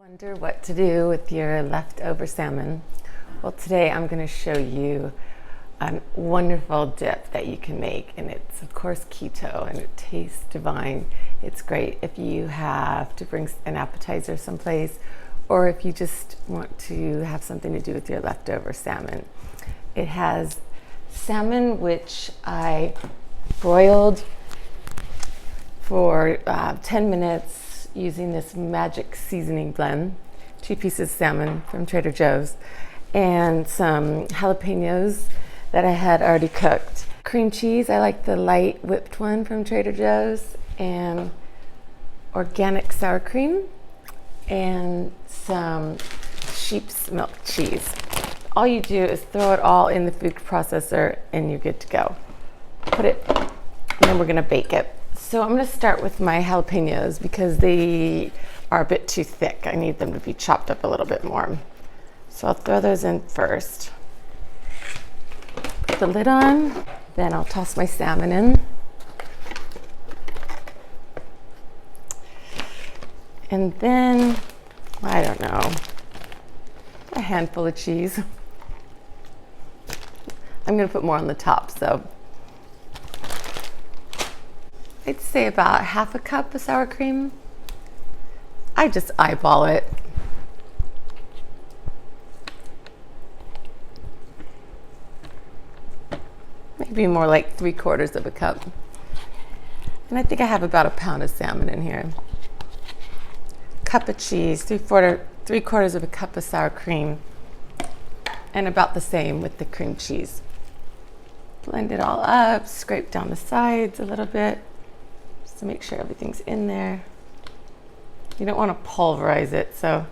Wonder what to do with your leftover salmon? Well, today I'm going to show you a wonderful dip that you can make, and it's of course keto and it tastes divine. It's great if you have to bring an appetizer someplace or if you just want to have something to do with your leftover salmon. It has salmon which I broiled for 10 minutes using this magic seasoning blend, 2 pieces of salmon from Trader Joe's, and some jalapenos that I had already cooked. Cream cheese, I like the light whipped one from Trader Joe's, and organic sour cream, and some sheep's milk cheese. All you do is throw it all in the food processor and you're good to go. Put it, and then we're gonna bake it. So I'm going to start with my jalapenos because they are a bit too thick. I need them to be chopped up a little bit more. So I'll throw those in first. Put the lid on, then I'll toss my salmon in. And then, I don't know, a handful of cheese. I'm going to put more on the top, so I'd say about half a cup of sour cream. I just eyeball it. Maybe more like 3/4 of a cup. And I think I have about a pound of salmon in here. Cup of cheese, 3/4 of a cup of sour cream, and about the same with the cream cheese. Blend it all up, scrape down the sides a little bit, to make sure everything's in there. You don't want to pulverize it, so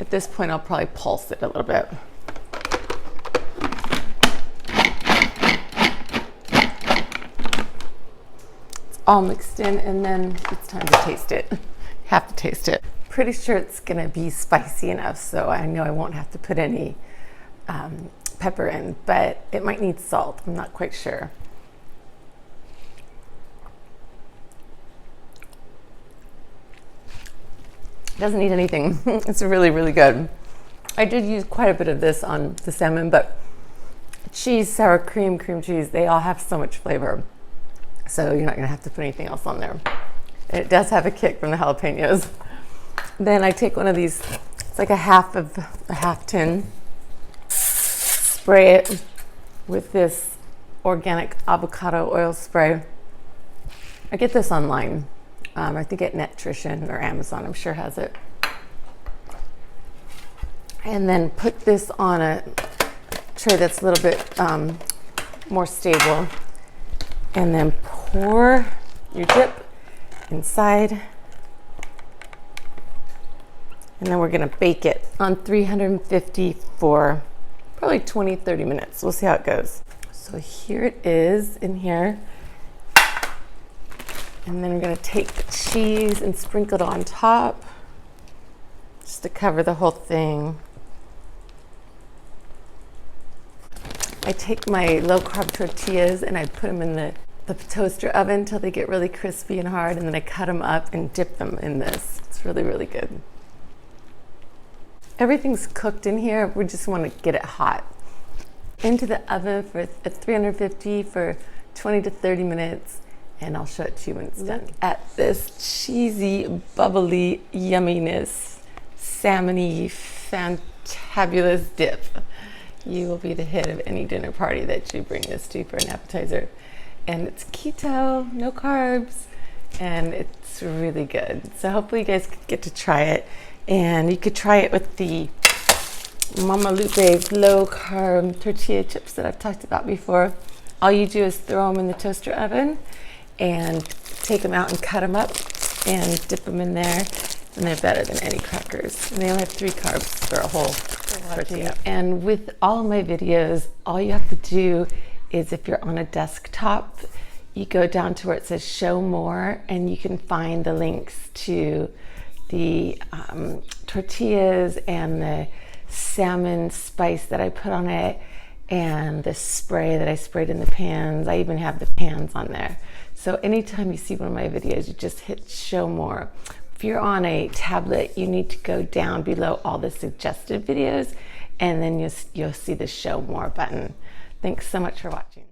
at this point I'll probably pulse it a little bit. It's all mixed in, and then it's time to taste it. You have to taste it. Pretty sure it's gonna be spicy enough, so I know I won't have to put any pepper in, but it might need salt. I'm not quite sure. Doesn't need anything. It's really, really good. I did use quite a bit of this on the salmon, but cheese, sour cream, cream cheese, they all have so much flavor. So you're not gonna have to put anything else on there. And it does have a kick from the jalapenos. Then I take one of these, it's like a half tin, spray it with this organic avocado oil spray. I get this online. I think at Nutrition or Amazon, I'm sure has it. And then put this on a tray that's a little bit more stable. And then pour your dip inside. And then we're gonna bake it on 350 for probably 20-30 minutes. We'll see how it goes. So here it is in here. And then I'm going to take the cheese and sprinkle it on top, just to cover the whole thing. I take my low-carb tortillas and I put them in the toaster oven until they get really crispy and hard, and then I cut them up and dip them in this. It's really, really good. Everything's cooked in here. We just want to get it hot. Into the oven at 350 for 20 to 30 minutes. And I'll show it to you when it's done. At this cheesy, bubbly yumminess, salmon-y, fantabulous dip. You will be the hit of any dinner party that you bring this to for an appetizer. And it's keto, no carbs, and it's really good. So hopefully you guys get to try it. And you could try it with the Mama Lupe's low-carb tortilla chips that I've talked about before. All you do is throw them in the toaster oven and take them out and cut them up and dip them in there, and they're better than any crackers. And they only have 3 carbs for a whole tortilla. And with all of my videos, all you have to do is, if you're on a desktop, you go down to where it says show more, and you can find the links to the tortillas and the salmon spice that I put on it, and the spray that I sprayed in the pans. I even have the pans on there. So anytime you see one of my videos, you just hit show more. If you're on a tablet, you need to go down below all the suggested videos, and then you'll see the show more button. Thanks so much for watching.